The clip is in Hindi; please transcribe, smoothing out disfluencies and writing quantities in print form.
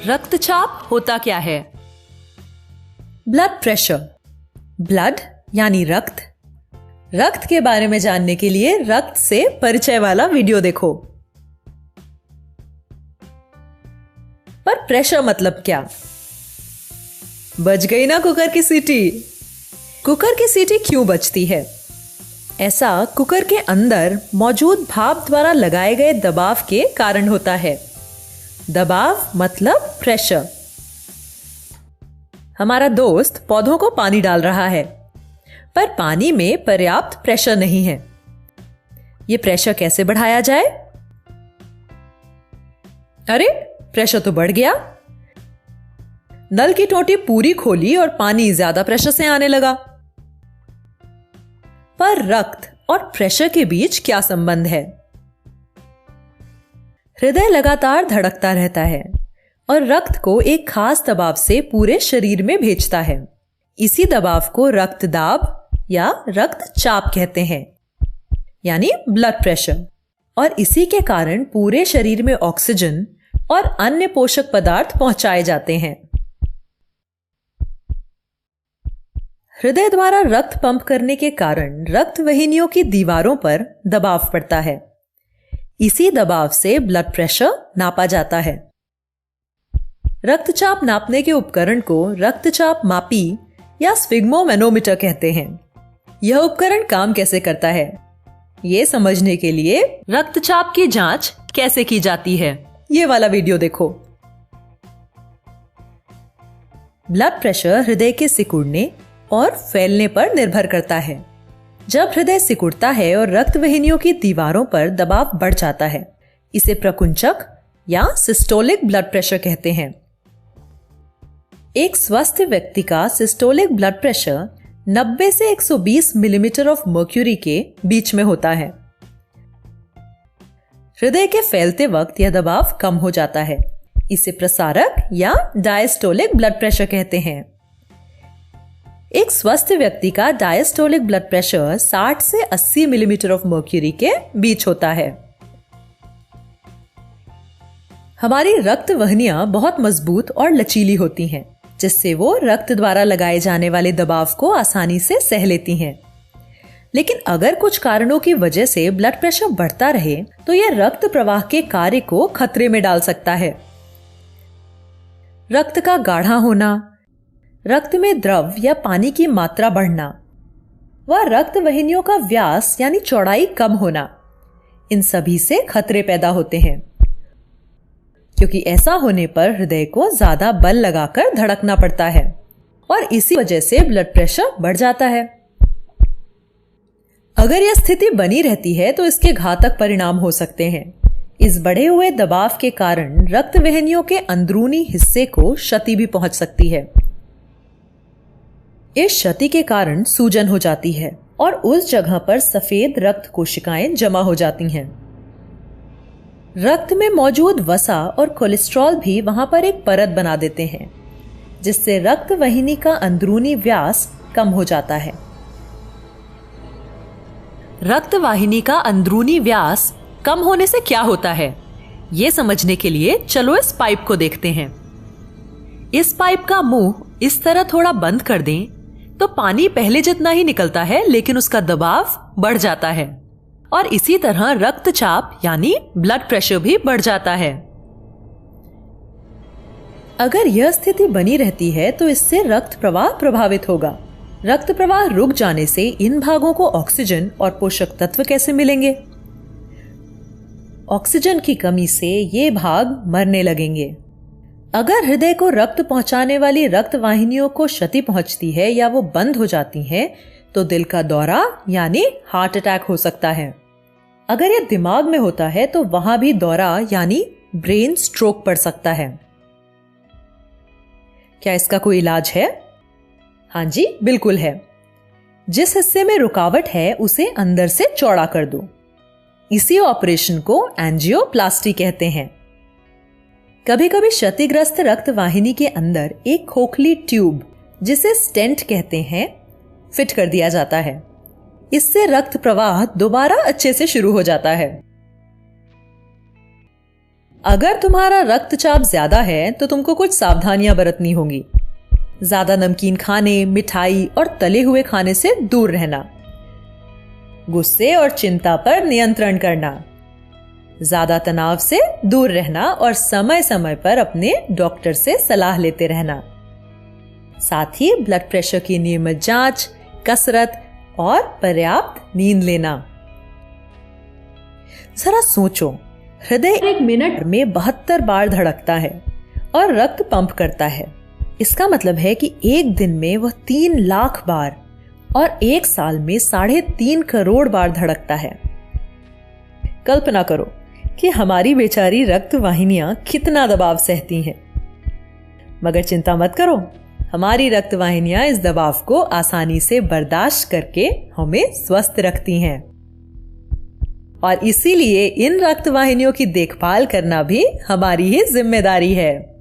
रक्तचाप होता क्या है? ब्लड प्रेशर, ब्लड यानी रक्त। रक्त के बारे में जानने के लिए रक्त से परिचय वाला वीडियो देखो। पर प्रेशर मतलब क्या? बज गई ना कुकर की सीटी। कुकर की सीटी क्यों बजती है? ऐसा कुकर के अंदर मौजूद भाप द्वारा लगाए गए दबाव के कारण होता है। दबाव मतलब प्रेशर। हमारा दोस्त पौधों को पानी डाल रहा है, पर पानी में पर्याप्त प्रेशर नहीं है। यह प्रेशर कैसे बढ़ाया जाए? अरे, प्रेशर तो बढ़ गया। नल की टोटी पूरी खोली और पानी ज्यादा प्रेशर से आने लगा। पर रक्त और प्रेशर के बीच क्या संबंध है? हृदय लगातार धड़कता रहता है और रक्त को एक खास दबाव से पूरे शरीर में भेजता है। इसी दबाव को रक्तदाब या रक्तचाप कहते हैं, यानी ब्लड प्रेशर। और इसी के कारण पूरे शरीर में ऑक्सीजन और अन्य पोषक पदार्थ पहुंचाए जाते हैं। हृदय द्वारा रक्त पंप करने के कारण रक्त वाहिनियों की दीवारों पर दबाव पड़ता है। इसी दबाव से ब्लड प्रेशर नापा जाता है। रक्तचाप नापने के उपकरण को रक्तचाप मापी या स्फिग्मोमैनोमीटर कहते हैं। यह उपकरण काम कैसे करता है, ये समझने के लिए रक्तचाप की जांच कैसे की जाती है, ये वाला वीडियो देखो। ब्लड प्रेशर हृदय के सिकुड़ने और फैलने पर निर्भर करता है। जब हृदय सिकुड़ता है और रक्त वाहिनियों की दीवारों पर दबाव बढ़ जाता है, इसे प्रकुंचक या सिस्टोलिक ब्लड प्रेशर कहते हैं। एक स्वस्थ व्यक्ति का सिस्टोलिक ब्लड प्रेशर 90 से 120 मिलीमीटर ऑफ मर्क्यूरी के बीच में होता है। हृदय के फैलते वक्त यह दबाव कम हो जाता है। इसे प्रसारक या डायस्टोलिक ब्लड प्रेशर कहते हैं। एक स्वस्थ व्यक्ति का डायस्टोलिक ब्लड प्रेशर 60 से 80 मिलीमीटर ऑफ मर्क्यूरी के बीच होता है। हमारी रक्त वाहिनियां बहुत मजबूत और लचीली होती हैं, जिससे वो रक्त द्वारा लगाए जाने वाले दबाव को आसानी से सह लेती हैं। लेकिन अगर कुछ कारणों की वजह से ब्लड प्रेशर बढ़ता रहे तो यह रक्त प्रवाह के कार्य को खतरे में डाल सकता है। रक्त का गाढ़ा होना, रक्त में द्रव या पानी की मात्रा बढ़ना व रक्त वाहिनियों का व्यास यानी चौड़ाई कम होना, इन सभी से खतरे पैदा होते हैं, क्योंकि ऐसा होने पर हृदय को ज्यादा बल लगाकर धड़कना पड़ता है और इसी वजह से ब्लड प्रेशर बढ़ जाता है। अगर यह स्थिति बनी रहती है तो इसके घातक परिणाम हो सकते हैं। इस बढ़े हुए दबाव के कारण रक्त वाहिनियों के अंदरूनी हिस्से को क्षति भी पहुंच सकती है। इस क्षति के कारण सूजन हो जाती है और उस जगह पर सफेद रक्त कोशिकाएं जमा हो जाती हैं। रक्त में मौजूद वसा और कोलेस्ट्रॉल भी वहां पर एक परत बना देते हैं, जिससे रक्त वाहिनी का अंदरूनी व्यास कम हो जाता है। रक्त वाहिनी का अंदरूनी व्यास कम होने से क्या होता है, ये समझने के लिए चलो इस पाइप को देखते हैं। इस पाइप का मुंह इस तरह थोड़ा बंद कर दें तो पानी पहले जितना ही निकलता है, लेकिन उसका दबाव बढ़ जाता है और इसी तरह रक्तचाप यानी ब्लड प्रेशर भी बढ़ जाता है। अगर यह स्थिति बनी रहती है तो इससे रक्त प्रवाह प्रभावित होगा। रक्त प्रवाह रुक जाने से इन भागों को ऑक्सीजन और पोषक तत्व कैसे मिलेंगे? ऑक्सीजन की कमी से ये भाग मरने लगेंगे। अगर हृदय को रक्त पहुंचाने वाली रक्त वाहिनियों को क्षति पहुंचती है या वो बंद हो जाती हैं, तो दिल का दौरा यानी हार्ट अटैक हो सकता है। अगर यह दिमाग में होता है तो वहां भी दौरा यानी ब्रेन स्ट्रोक पड़ सकता है। क्या इसका कोई इलाज है? हाँ जी, बिल्कुल है। जिस हिस्से में रुकावट है उसे अंदर से चौड़ा कर दो। इसी ऑपरेशन को एंजियोप्लास्टी कहते हैं। कभी कभी क्षतिग्रस्त रक्त वाहिनी के अंदर एक खोखली ट्यूब, जिसे स्टेंट कहते हैं, फिट कर दिया जाता है। इससे रक्त प्रवाह दोबारा अच्छे से शुरू हो जाता है। अगर तुम्हारा रक्तचाप ज्यादा है तो तुमको कुछ सावधानियां बरतनी होंगी। ज्यादा नमकीन खाने, मिठाई और तले हुए खाने से दूर रहना। गुस्से और चिंता पर नियंत्रण करना। ज्यादा तनाव से दूर रहना और समय समय पर अपने डॉक्टर से सलाह लेते रहना। साथ ही ब्लड प्रेशर की नियमित जांच, कसरत और पर्याप्त नींद लेना। जरा सोचो, हृदय 1 मिनट में 72 बार धड़कता है और रक्त पंप करता है। इसका मतलब है कि एक दिन में वह 3 लाख बार और एक साल में 3.5 करोड़ बार धड़कता है। कल्पना करो कि हमारी बेचारी रक्त वाहिनियां कितना दबाव सहती हैं। मगर चिंता मत करो, हमारी रक्त वाहिनियां इस दबाव को आसानी से बर्दाश्त करके हमें स्वस्थ रखती हैं। और इसीलिए इन रक्त वाहिनियों की देखभाल करना भी हमारी ही जिम्मेदारी है।